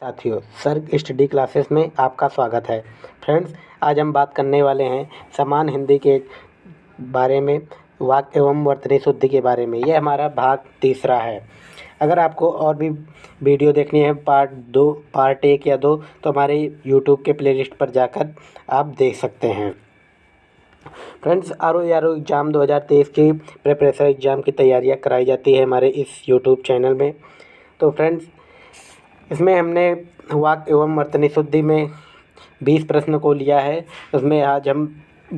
साथियों, सर्ग study classes में आपका स्वागत है। फ्रेंड्स, आज हम बात करने वाले हैं समान हिंदी के बारे में, वाक्य एवं वर्तनी शुद्धि के बारे में। यह हमारा भाग तीसरा है। अगर आपको और भी वीडियो देखनी है पार्ट 1 या 2, तो हमारे यूट्यूब के प्लेलिस्ट पर जाकर आप देख सकते हैं। फ्रेंड्स, आर एग्ज़ाम 2023 की प्रिपरेशन एग्ज़ाम की तैयारियां कराई जाती है हमारे इस यूट्यूब चैनल में। तो फ्रेंड्स, इसमें हमने वाक्य एवं वर्तनी शुद्धि में 20 प्रश्न को लिया है। उसमें आज हम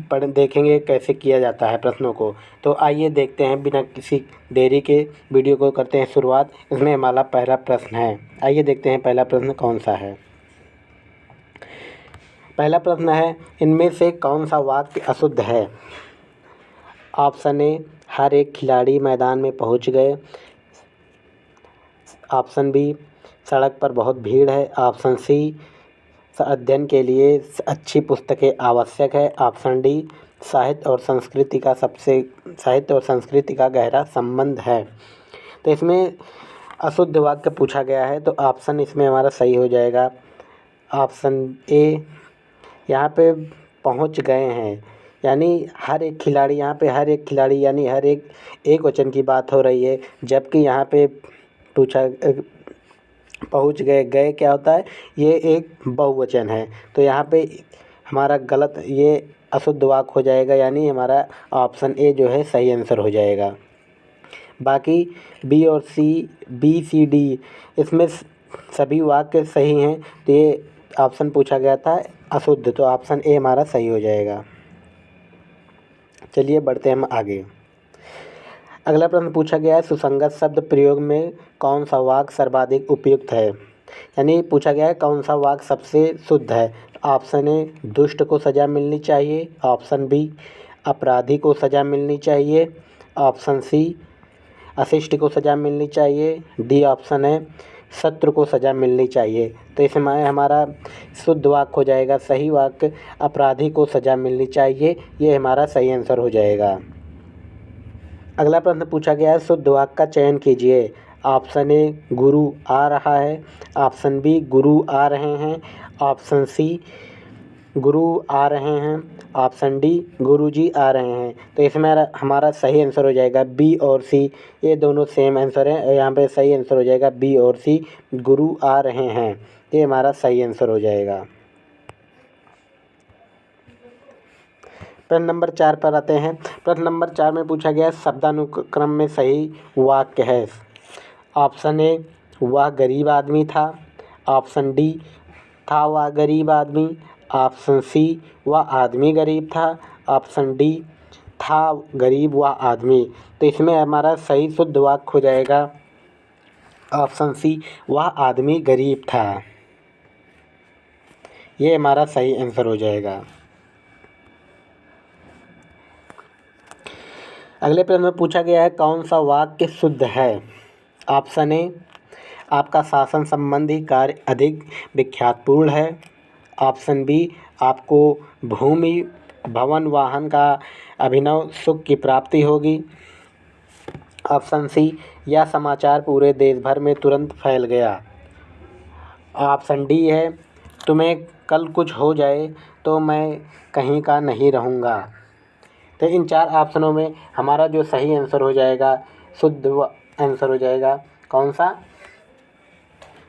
देखेंगे कैसे किया जाता है प्रश्नों को। तो आइए देखते हैं, बिना किसी देरी के वीडियो को करते हैं शुरुआत। इसमें हमारा पहला प्रश्न है। आइए देखते हैं पहला प्रश्न कौन सा है। पहला प्रश्न है, इनमें से कौन सा वाक्य अशुद्ध है? ऑप्शन ए, हर एक खिलाड़ी मैदान में पहुंच गए। ऑप्शन बी, सड़क पर बहुत भीड़ है। ऑप्शन सी, अध्ययन के लिए अच्छी पुस्तकें आवश्यक है। ऑप्शन डी, साहित्य और संस्कृति का गहरा संबंध है। तो इसमें अशुद्ध वाक्य पूछा गया है, तो ऑप्शन इसमें हमारा सही हो जाएगा। ऑप्शन ए, यहाँ पे पहुँच गए हैं, यानी हर एक खिलाड़ी, यहाँ पे हर एक खिलाड़ी यानी हर एक वचन की बात हो रही है, जबकि यहाँ पे पूछा पहुँच गए, गए क्या होता है, ये एक बहुवचन है। तो यहाँ पे हमारा गलत, ये अशुद्ध वाक्य हो जाएगा, यानी हमारा ऑप्शन ए जो है सही आंसर हो जाएगा। बाकी बी और बी सी डी, इसमें सभी वाक्य सही हैं, तो ये ऑप्शन पूछा गया था अशुद्ध, तो ऑप्शन ए हमारा सही हो जाएगा। चलिए बढ़ते हैं हम आगे। अगला प्रश्न पूछा गया है, सुसंगत शब्द प्रयोग में कौन सा वाक्य सर्वाधिक उपयुक्त है? यानी पूछा गया है कौन सा वाक्य सबसे शुद्ध है। ऑप्शन ए, दुष्ट को सज़ा मिलनी चाहिए। ऑप्शन बी, अपराधी को सज़ा मिलनी चाहिए। ऑप्शन सी, अशिष्ट को सज़ा मिलनी चाहिए। डी ऑप्शन है, शत्रु को सज़ा मिलनी चाहिए। तो इसमें हमारा शुद्ध वाक्य हो जाएगा, सही वाक्य अपराधी को सज़ा मिलनी चाहिए, ये हमारा सही आंसर हो जाएगा। अगला प्रश्न पूछा गया है, शुद्ध वाक्य का चयन कीजिए। ऑप्शन ए, गुरु आ रहा है। ऑप्शन बी, गुरु आ रहे हैं। ऑप्शन सी, गुरु आ रहे हैं। ऑप्शन डी, गुरुजी आ रहे हैं। तो इसमें हमारा सही आंसर हो जाएगा बी और सी, ये दोनों सेम आंसर हैं। यहाँ पे सही आंसर हो जाएगा बी और सी, गुरु आ रहे हैं, ये हमारा सही आंसर हो जाएगा। प्रश्न नंबर 4 पर आते हैं। प्रश्न नंबर 4 में पूछा गया शब्दानुक्रम में सही वाक्य है। ऑप्शन ए, वह गरीब आदमी था। ऑप्शन डी, था वह गरीब आदमी। ऑप्शन सी, वह आदमी गरीब था। ऑप्शन डी, था गरीब वह आदमी। तो इसमें हमारा सही शुद्ध वाक्य हो जाएगा ऑप्शन सी, वह आदमी गरीब था, ये हमारा सही आंसर हो जाएगा। अगले प्रश्न में पूछा गया है कौन सा वाक्य शुद्ध है। ऑप्शन ए, आपका शासन संबंधी कार्य अधिक विख्यातपूर्ण है। ऑप्शन बी, आपको भूमि भवन वाहन का अभिनव सुख की प्राप्ति होगी। ऑप्शन सी, यह समाचार पूरे देश भर में तुरंत फैल गया। ऑप्शन डी है, तुम्हें कल कुछ हो जाए तो मैं कहीं का नहीं रहूँगा। तो इन 4 ऑप्शनों में हमारा जो सही आंसर हो जाएगा, शुद्ध आंसर हो जाएगा कौन सा,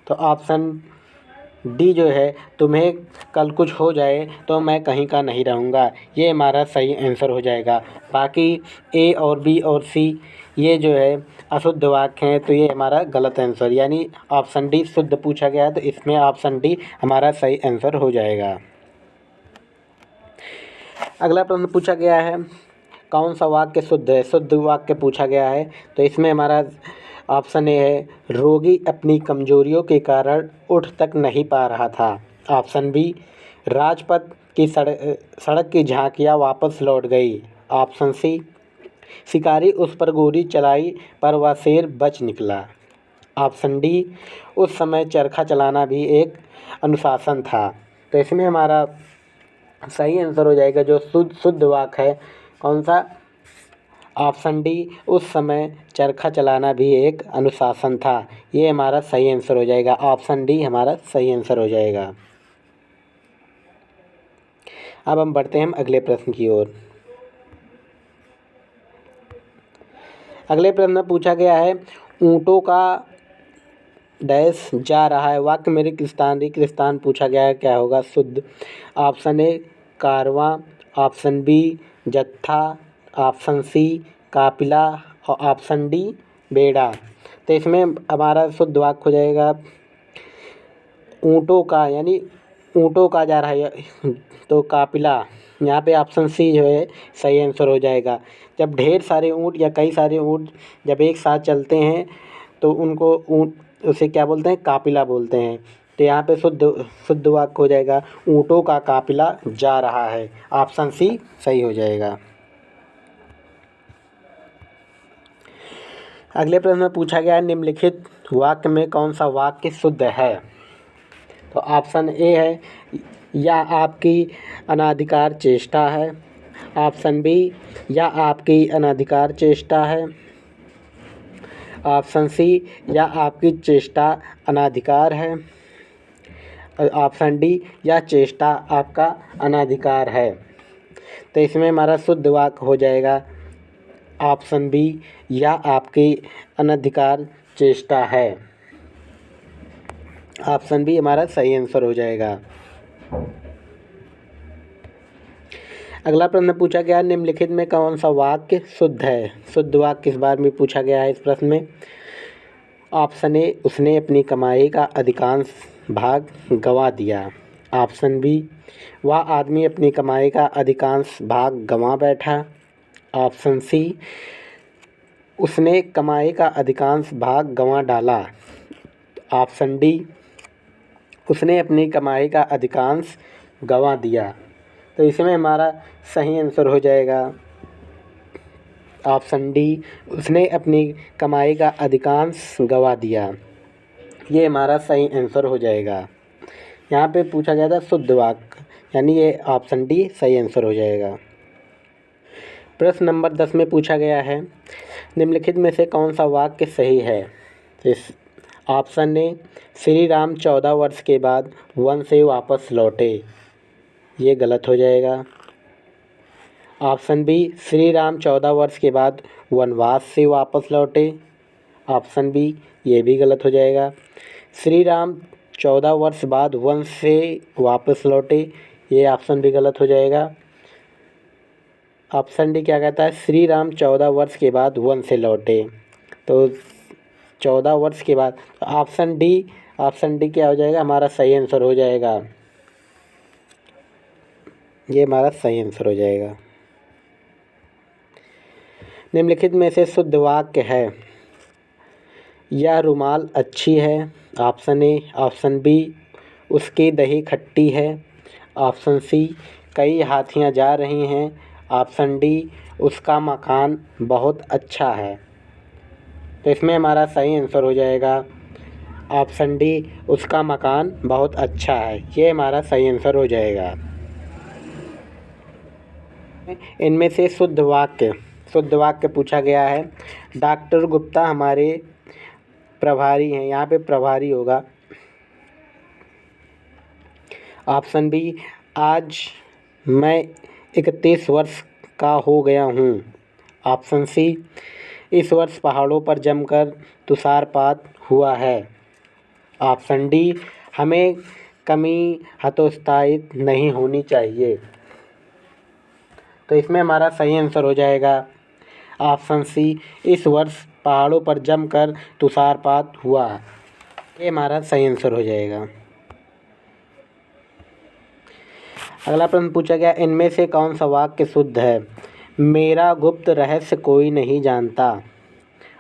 तो ऑप्शन डी जो है, तुम्हें कल कुछ हो जाए तो मैं कहीं का नहीं रहूँगा, ये हमारा सही आंसर हो जाएगा। बाकी ए और बी और सी ये जो है अशुद्ध वाक्य हैं, तो ये हमारा गलत आंसर, यानी ऑप्शन डी शुद्ध पूछा गया है, तो इसमें ऑप्शन डी हमारा सही आंसर हो जाएगा। अगला प्रश्न पूछा गया है कौन सा वाक्य शुद्ध है। शुद्ध वाक्य पूछा गया है, तो इसमें हमारा ऑप्शन ए है, रोगी अपनी कमजोरियों के कारण उठ तक नहीं पा रहा था। ऑप्शन बी, राजपथ की सड़क की झांकियाँ वापस लौट गई। ऑप्शन सी, शिकारी उस पर गोली चलाई पर वह शेर बच निकला। ऑप्शन डी, उस समय चरखा चलाना भी एक अनुशासन था। तो इसमें हमारा सही आंसर हो जाएगा जो शुद्ध वाक्य है कौन सा, ऑप्शन डी, उस समय चरखा चलाना भी एक अनुशासन था। ये हमारा सही आंसर हो जाएगा। ऑप्शन डी हमारा सही आंसर हो जाएगा। अब हम बढ़ते हैं अगले प्रश्न की ओर। अगले प्रश्न में पूछा गया है, ऊँटों का डैश जा रहा है। वाक्य में रिक्त स्थान पूछा गया है, क्या होगा? शुद्ध। Option A Karwaan, option B जत्था, ऑप्शन सी काफिला और ऑप्शन डी बेड़ा। तो इसमें हमारा शुद्ध वाक्य हो जाएगा ऊँटों का, यानी ऊँटों का जा रहा है तो काफिला। यहाँ पे ऑप्शन सी जो है सही आंसर हो जाएगा। जब ढेर सारे ऊँट या कई सारे ऊँट जब एक साथ चलते हैं तो उनको उसे क्या बोलते हैं? काफिला बोलते हैं। तो यहाँ पे शुद्ध वाक्य हो जाएगा ऊँटों का काफिला जा रहा है। ऑप्शन सी सही हो जाएगा। अगले प्रश्न में पूछा गया है, निम्नलिखित वाक्य में कौन सा वाक्य शुद्ध है? तो ऑप्शन ए है, या आपकी अनाधिकार चेष्टा है। ऑप्शन बी, या आपकी अनाधिकार चेष्टा है। ऑप्शन सी, या आपकी चेष्टा अनाधिकार है। ऑप्शन डी, या चेष्टा आपका अनाधिकार है। तो इसमें हमारा शुद्ध वाक्य हो जाएगा ऑप्शन बी, या आपकी अनाधिकार चेष्टा है। ऑप्शन बी हमारा सही आंसर हो जाएगा। अगला प्रश्न पूछा गया, निम्नलिखित में कौन सा वाक्य शुद्ध है? शुद्ध वाक्य किस बारे में पूछा गया है इस प्रश्न में? ऑप्शन ए, उसने अपनी कमाई का अधिकांश भाग गंवा दिया। ऑप्शन बी, वह आदमी अपनी कमाई का अधिकांश भाग गंवा बैठा। ऑप्शन सी, उसने कमाई का अधिकांश भाग गंवा डाला। ऑप्शन डी, उसने अपनी कमाई का अधिकांश गंवा दिया। तो इसमें हमारा सही आंसर हो जाएगा ऑप्शन डी, उसने अपनी कमाई का अधिकांश गंवा दिया। ये हमारा सही आंसर हो जाएगा। यहाँ पे पूछा गया था शुद्ध वाक्य, यानी ये ऑप्शन डी सही आंसर हो जाएगा। प्रश्न नंबर 10 में पूछा गया है, निम्नलिखित में से कौन सा वाक्य सही है? इस ऑप्शन ए, श्री राम 14 वर्ष के बाद वन से वापस लौटे। ये गलत हो जाएगा। ऑप्शन बी, श्री राम 14 वर्ष के बाद वनवास से वापस लौटे। ऑप्शन बी, ये भी गलत हो जाएगा। श्री राम 14 वर्ष बाद वन से वापस लौटे, ये ऑप्शन भी गलत हो जाएगा। ऑप्शन डी क्या कहता है? श्री राम 14 वर्ष के बाद वन से लौटे। तो 14 वर्ष के बाद, ऑप्शन डी क्या हो जाएगा? हमारा सही आंसर हो जाएगा। ये हमारा सही आंसर हो जाएगा। निम्नलिखित में से शुद्ध वाक्य है, यह रुमाल अच्छी है। Option A. ऑप्शन बी, उसकी दही खट्टी है। ऑप्शन सी, कई हाथियाँ जा रही हैं। ऑप्शन डी, उसका मकान बहुत अच्छा है। तो इसमें हमारा सही आंसर हो जाएगा ऑप्शन डी, उसका मकान बहुत अच्छा है। ये हमारा सही आंसर हो जाएगा। इनमें से शुद्ध वाक्य पूछा गया है, डॉक्टर गुप्ता हमारे प्रभारी हैं। यहाँ पे प्रभारी होगा। ऑप्शन बी, आज मैं 31 वर्ष का हो गया हूँ। ऑप्शन सी, इस वर्ष पहाड़ों पर जमकर तुषारपात हुआ है। ऑप्शन डी, हमें कमी हतोत्साहित नहीं होनी चाहिए। तो इसमें हमारा सही आंसर हो जाएगा ऑप्शन सी, इस वर्ष पहाड़ों पर जमकर तुषारपात हुआ। ये हमारा सही आंसर हो जाएगा। अगला प्रश्न पूछा गया, इनमें से कौन सा वाक्य शुद्ध है? मेरा गुप्त रहस्य कोई नहीं जानता।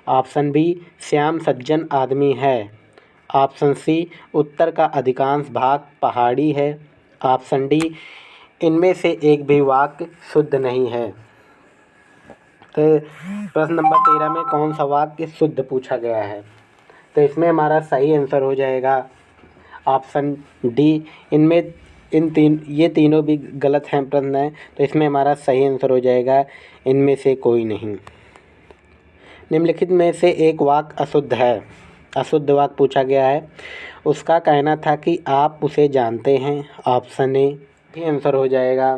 ऑप्शन बी, श्याम सज्जन आदमी है। ऑप्शन सी, उत्तर का अधिकांश भाग पहाड़ी है। ऑप्शन डी, इनमें से एक भी वाक्य शुद्ध नहीं है। तो प्रश्न नंबर 13 में कौन सा वाक्य शुद्ध पूछा गया है? तो इसमें हमारा सही आंसर हो जाएगा ऑप्शन डी। ये तीनों भी गलत हैं प्रश्न है। तो इसमें हमारा सही आंसर हो जाएगा इनमें से कोई नहीं। निम्नलिखित में से एक वाक्य अशुद्ध है। अशुद्ध वाक्य पूछा गया है। उसका कहना था कि आप उसे जानते हैं। ऑप्शन ए ही आंसर हो जाएगा।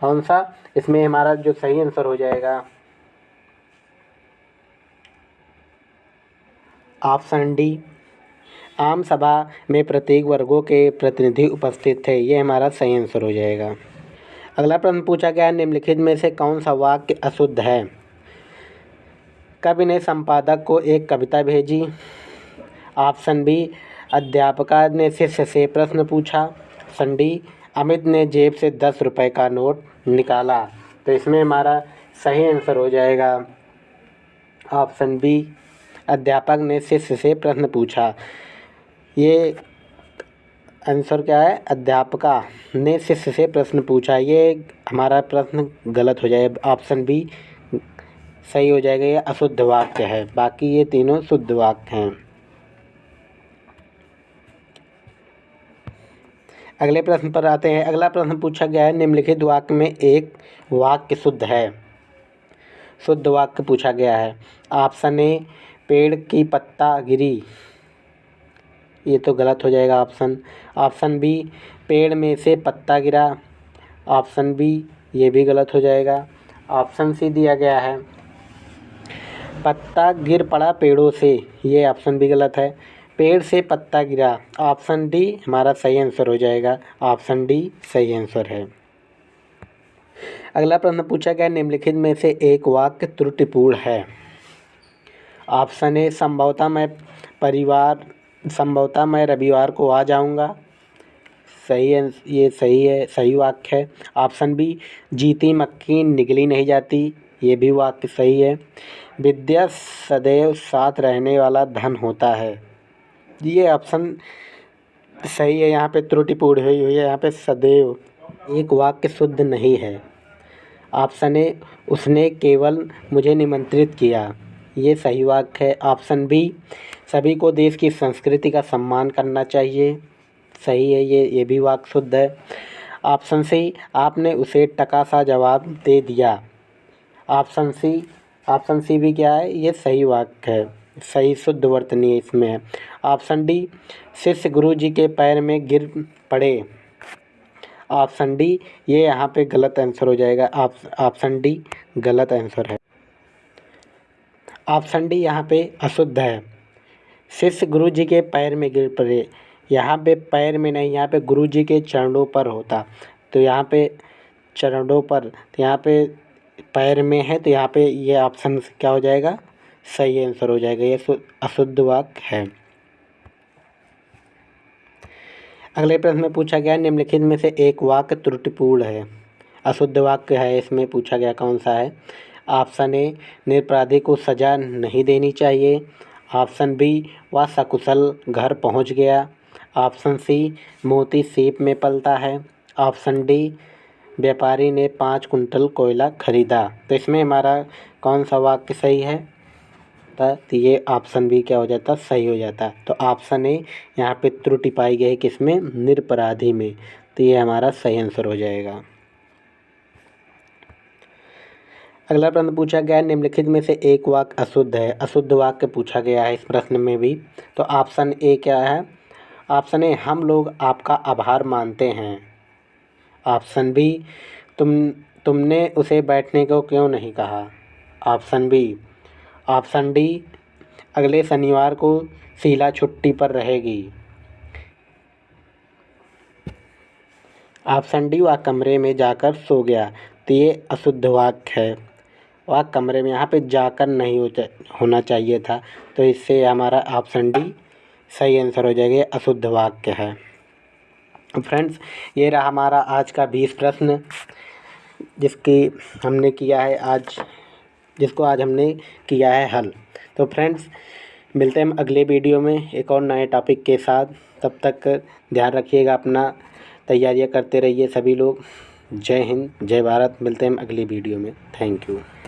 कौन सा? इसमें हमारा जो सही आंसर हो जाएगा ऑप्शन डी। आम सभा में प्रत्येक वर्गों के प्रतिनिधि उपस्थित थे। ये हमारा सही आंसर हो जाएगा। अगला प्रश्न पूछा गया है, निम्नलिखित में से कौन सा वाक्य अशुद्ध है? कवि ने संपादक को एक कविता भेजी। ऑप्शन बी, अध्यापिका ने शिष्य से प्रश्न पूछा। ऑप्शन डी, अमित ने जेब से 10 रुपये का नोट निकाला। तो इसमें हमारा सही आंसर हो जाएगा ऑप्शन बी, अध्यापक ने शिष्य से प्रश्न पूछा। ये आंसर क्या है? अध्यापिका ने शिष्य से प्रश्न पूछा। ये हमारा प्रश्न गलत हो जाएगा। ऑप्शन बी सही हो जाएगा। ये अशुद्ध वाक्य है। बाकी ये तीनों शुद्ध वाक्य हैं। अगले प्रश्न पर आते हैं। अगला प्रश्न पूछा गया है, निम्नलिखित वाक्य में एक वाक्य शुद्ध है। शुद्ध वाक्य पूछा गया है। ऑप्शन ए, पेड़ की पत्ता गिरी। ये तो गलत हो जाएगा ऑप्शन। ऑप्शन बी, पेड़ में से पत्ता गिरा। ऑप्शन बी ये भी गलत हो जाएगा। ऑप्शन सी दिया गया है, पत्ता गिर पड़ा पेड़ों से। ये ऑप्शन भी गलत है। पेड़ से पत्ता गिरा। ऑप्शन डी हमारा सही आंसर हो जाएगा। ऑप्शन डी सही आंसर है। अगला प्रश्न पूछा गया, निम्नलिखित में से एक वाक्य त्रुटिपूर्ण है। ऑप्शन ए, संभवतः मैं रविवार को आ जाऊंगा। सही है, ये सही है, सही वाक्य है। ऑप्शन बी, जीती मक्खी निगली नहीं जाती। ये भी वाक्य सही है। विद्या सदैव साथ रहने वाला धन होता है। ये ऑप्शन सही है। यहाँ पे त्रुटिपूर्ण हुई है। यहाँ पे सदैव एक वाक्य शुद्ध नहीं है। ऑप्शन ए, उसने केवल मुझे निमंत्रित किया। ये सही वाक्य है। ऑप्शन बी, सभी को देश की संस्कृति का सम्मान करना चाहिए। सही है, ये भी वाक्य शुद्ध है। ऑप्शन सी, आपने उसे टका सा जवाब दे दिया। ऑप्शन सी भी क्या है? ये सही वाक्य है। सही शुद्ध वर्तनी इसमें है। ऑप्शन डी, शिष्य गुरु जी के पैर में गिर पड़े। ऑप्शन डी ये यहाँ पे गलत आंसर हो जाएगा। ऑप्शन डी गलत आंसर है। ऑप्शन डी यहाँ पे अशुद्ध है। शिष्य गुरु जी के पैर में गिर पड़े। यहाँ पे पैर में नहीं, यहाँ पे गुरु जी के चरणों पर होता। तो यहाँ पे चरणों पर, तो यहाँ पे पैर में है। तो यहाँ पे ये ऑप्शन क्या हो जाएगा? सही आंसर हो जाएगा। ये अशुद्ध वाक्य है। अगले प्रश्न में पूछा गया, निम्नलिखित में से एक वाक्य त्रुटिपूर्ण है। अशुद्ध वाक्य है। इसमें पूछा गया कौन सा है? ऑप्शन ए, निरपराधी को सज़ा नहीं देनी चाहिए। ऑप्शन बी, वह सकुशल घर पहुंच गया। ऑप्शन सी, मोती सीप में पलता है। ऑप्शन डी, व्यापारी ने 5 कुंटल कोयला खरीदा। तो इसमें हमारा कौन सा वाक्य सही है? तो ये ऑप्शन बी क्या हो जाता? सही हो जाता। तो ऑप्शन ए यहाँ पे त्रुटि पाई गई किसमें? निरपराधी में। तो ये हमारा सही आंसर हो जाएगा। अगला प्रश्न पूछा गया, निम्नलिखित में से एक वाक्य अशुद्ध है। अशुद्ध वाक्य पूछा गया है इस प्रश्न में भी। तो ऑप्शन ए क्या है? ऑप्शन ए, हम लोग आपका आभार मानते हैं। ऑप्शन बी, तुमने उसे बैठने को क्यों नहीं कहा। Option B. ऑप्शन डी, अगले शनिवार को शीला छुट्टी पर रहेगी। ऑप्शन डी, वह कमरे में जाकर सो गया। तो ये अशुद्ध वाक्य है। वह कमरे में, यहाँ पे जाकर नहीं होना चाहिए था। तो इससे हमारा ऑप्शन डी सही आंसर हो जाएगा। अशुद्ध वाक्य है। फ्रेंड्स, ये रहा हमारा आज का 20 प्रश्न जिसको आज हमने किया है हल। तो फ्रेंड्स, मिलते हैं अगले वीडियो में एक और नए टॉपिक के साथ। तब तक ध्यान रखिएगा अपना, तैयारियां करते रहिए सभी लोग। जय हिंद, जय भारत। मिलते हैं अगली वीडियो में। Thank you.